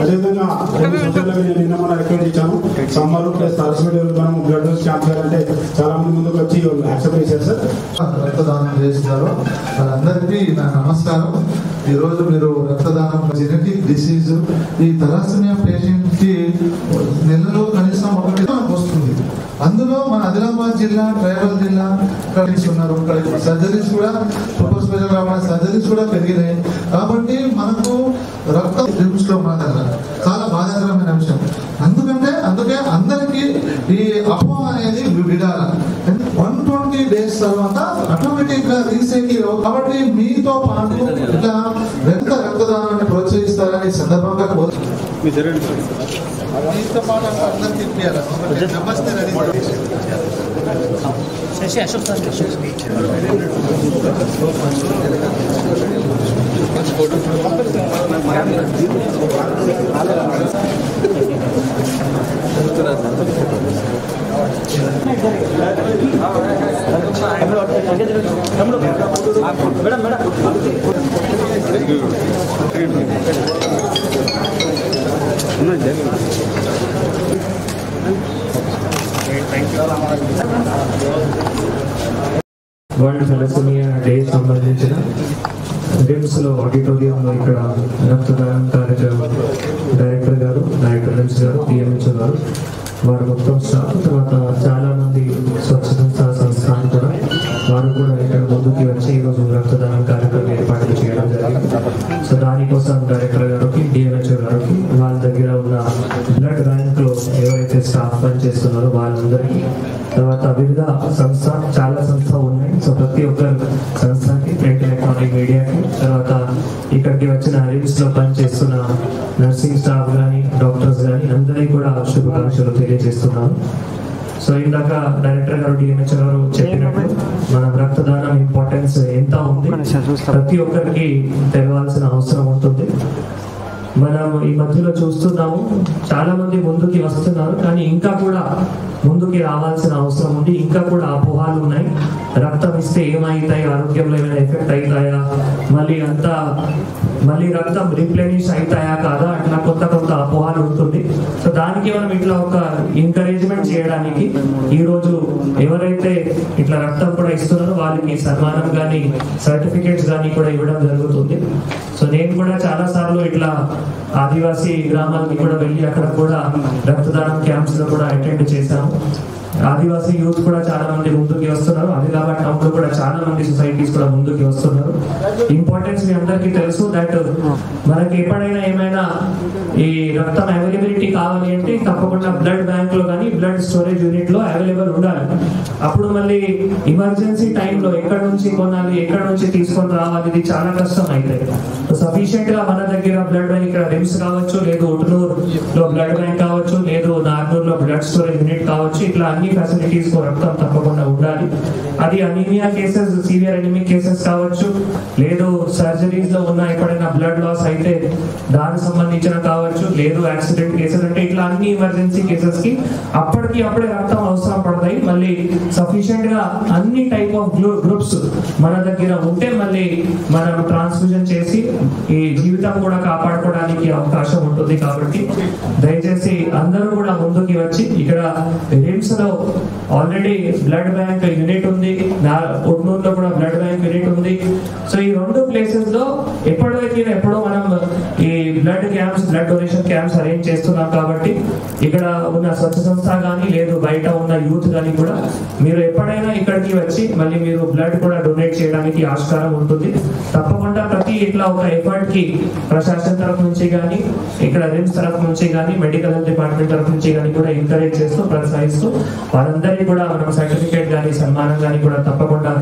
అదేవిధంగా నిన్న మనం రికమెండ్ ఇచ్చాము సమ్మర్ ప్లస్ తలసమిడి మనం బ్లడ్ డోస్ క్యాంప్ చేయాలంటే చాలా మంది ముందుకు వచ్చి యాక్సెప్ట్ చేశారు సార్. రక్తదానం చేస్తున్నారు వాళ్ళందరికీ నా నమస్కారం. ఈరోజు మీరు రక్తదానం జెనెటిక్ డిసీజ్ ఈ తలాసమియా పేషెంట్ కి నెలలో కనీసం ఒకటి వస్తుంది. అందులో మన ఆదిలాబాద్ జిల్లా ట్రైబల్ జిల్లా ఉన్నారు. సర్జరీస్ కూడా సూపర్ స్పెషల్ సర్జరీస్ కూడా పెరిగినాయి. కాబట్టి మనకు రక్తం రిమ్స్ లో మన దగ్గర చాలా బాధాకరమైన అంశం. అందుకే అందరికీ ఈ అపోహ అనేది విడాలి. 120 days తర్వాత ఆటోమేటిక్ గా రీసైకిల్. కాబట్టి మీతో పాటు ఇట్లా రక్తదానాన్ని ప్రోత్సహిస్తారని సందర్భంగా మీతో పాటు అందరికీ వరల్డ్ తలసేమియా డే సంబంధించిన రిమ్స్ లో ఆడిటోరియంలో ఇక్కడ రక్తదానం కార్యక్రమం డైరెక్టర్ గారు, డైరెక్టర్ రిమ్స్ గారు, పిఎంహెచ్ఓ గారు, వారు మొత్తం స్టాఫ్, తర్వాత చాలా మంది స్వచ్ఛ సంస్థలు కూడా వారు కూడా ఇక్కడ ముందుకి వచ్చి ఈరోజు రక్తదానం కార్యక్రమం ఏర్పాటు చేయడం జరిగింది. సో దానికోసం డైరెక్టర్ గారికి, డిఎంహెచ్ఓ గారికి, వాళ్ళ దగ్గర ఉన్న బ్లడ్ బ్యాంక్ లో ఎవరైతే స్టాఫ్ పనిచేస్తున్నారో వాళ్ళందరికీ, తర్వాత వివిధ చాలా సంస్థలు ఉన్నాయి. సో ప్రతి ఒక్క సంస్థకి, ప్రింట్ ఎలక్ట్రానిక్ మీడియాకి, తర్వాత ఇక్కడికి వచ్చిన రిమ్స్ లో పనిచేస్తున్న నర్సింగ్ స్టాఫ్ కానీ, డాక్టర్స్ కానీ అందరికీ కూడా శుభాకాంక్షలు తెలియజేస్తున్నాను. సో ఇందాక డైరెక్టర్ గారు, డిఎంహెచ్ఓ గారు చెప్పినట్టు మన రక్తదానం ఇంపార్టెన్స్ ఎంత ఉంది ప్రతి ఒక్కరికి తెలవాల్సిన అవసరం ఉంటుంది. మనం ఈ మధ్యలో చూస్తున్నాము చాలా మంది ముందుకి వస్తున్నారు, కానీ ఇంకా కూడా ముందుకి రావాల్సిన అవసరం ఉంది. ఇంకా కూడా అపోహాలు ఉన్నాయి. రక్తం ఇస్తే ఏమైతాయి, ఆరోగ్యంలో ఏమైనా ఎఫెక్ట్ అవుతాయా, మళ్ళీ రక్తం రీప్లెనిష్ అవుతాయా కాదా, అట్లా కొంత అపోహాలు ఉంటుంది. సో దానికి మనం ఇట్లా ఒక ఎంకరేజ్మెంట్ చేయడానికి ఈరోజు ఎవరైతే ఇట్లా రక్తం కూడా ఇస్తున్నారో వాళ్ళకి సన్మానం కానీ, సర్టిఫికేట్స్ కానీ కూడా ఇవ్వడం జరుగుతుంది. సో నేను కూడా చాలా సార్లు ఇట్లా ఆదివాసీ గ్రామాలకి కూడా వెళ్ళి అక్కడ కూడా రక్తదానం క్యాంప్స్ లో కూడా అటెండ్ చేశాము. ఆదివాసీ యూత్ కూడా చాలా మంది ముందుకి వస్తున్నారు. ఆదిలాబాద్ టౌన్ లో కూడా చాలా మంది సొసైటీస్ కూడా ముందుకి వస్తున్నారు. ఇంపార్టెన్స్ మీ అందరికీ తెలుసు దట్ మనకి ఎప్పుడైనా ఏమైనా ఈ రక్తం అవైలబిలిటీ కావాలి అంటే తప్పకుండా బ్లడ్ బ్యాంక్ లో కానీ, బ్లడ్ స్టోరేజ్ యూనిట్ లో అవైలబుల్ ఉండాలి. అప్పుడు మళ్ళీ ఎమర్జెన్సీ టైంలో ఎక్కడి నుంచి కొనాలి, ఎక్కడి నుంచి తీసుకొని రావాలి, ఇది చాలా కష్టం అవుతాయి. సఫిషియెంట్ గా మన దగ్గర బ్లడ్ బ్యాంక్, ఇక్కడ రిమ్స్ కావచ్చు, లేదు ఉట్నూరు లో బ్లడ్ బ్యాంక్ కావచ్చు, లేదు నాగూర్ లో బ్లడ్ స్టోరేజ్ యూనిట్ కావచ్చు, ఇట్లా అన్ని ఫెసిలిటీస్ రక్తం తప్పకుండా ఉండాలి. అది anaemia cases, severe anaemic cases కావచ్చు, లేదు సర్జరీస్ లో ఉన్న ఎప్పుడైనా బ్లడ్ లాస్ అయితే దానికి సంబంధించిన కావచ్చు, లేదు యాక్సిడెంట్ కేసెస్, అంటే ఇట్లా అన్ని ఎమర్జెన్సీ కేసెస్ కి అప్పటికే రక్తం అవసరం పడతాయి. మళ్ళీ సఫిషియెంట్ గా అన్ని టైప్ ఆఫ్ గ్రూప్స్ మన దగ్గర ఉంటే మళ్ళీ మనం ట్రాన్స్ఫ్యూజన్ చేసి ఈ జీవితం కూడా కాపాడుకోవడానికి అవకాశం ఉంటుంది. కాబట్టి దయచేసి అందరూ కూడా ముందుకి వచ్చి, ఇక్కడ రిమ్స్ లో ఆల్రెడీ బ్లడ్ బ్యాంక్ యూనిట్ ఉంది, ఉట్నూరులో కూడా బ్లడ్ బ్యాంక్ యూనిట్ ఉంది. సో ఈ రెండు ప్లేసెస్ లో ఎప్పుడో మనం ఈ blood camps, blood donation camps arrange చేస్తున్నాం. కాబట్టి ఇక్కడ ఉన్న స్వచ్ఛ సంస్థ కానీ, లేదు బయట ఉన్న యూత్ కానీ కూడా మీరు ఎప్పుడైనా ఇక్కడికి వచ్చి మళ్ళీ మీరు బ్లడ్ కూడా డొనేట్ చేయడానికి ఆస్కారం ఉంటుంది. తప్పకుండా ప్రతి ఇట్లా ఒక ఎఫర్ట్ కి ప్రశాసన తరఫు నుంచి కానీ, ఇక్కడ రిమ్స్ తరఫు నుంచి కానీ, మెడికల్ హెల్త్ డిపార్ట్మెంట్ తరఫు నుంచి కానీ కూడా ఎంకరేజ్ చేస్తూ, ప్రోత్సహిస్తూ వాళ్ళందరినీ కూడా మనం సర్టిఫికేట్ కానీ, సన్మానం కానీ కూడా తప్పకుండా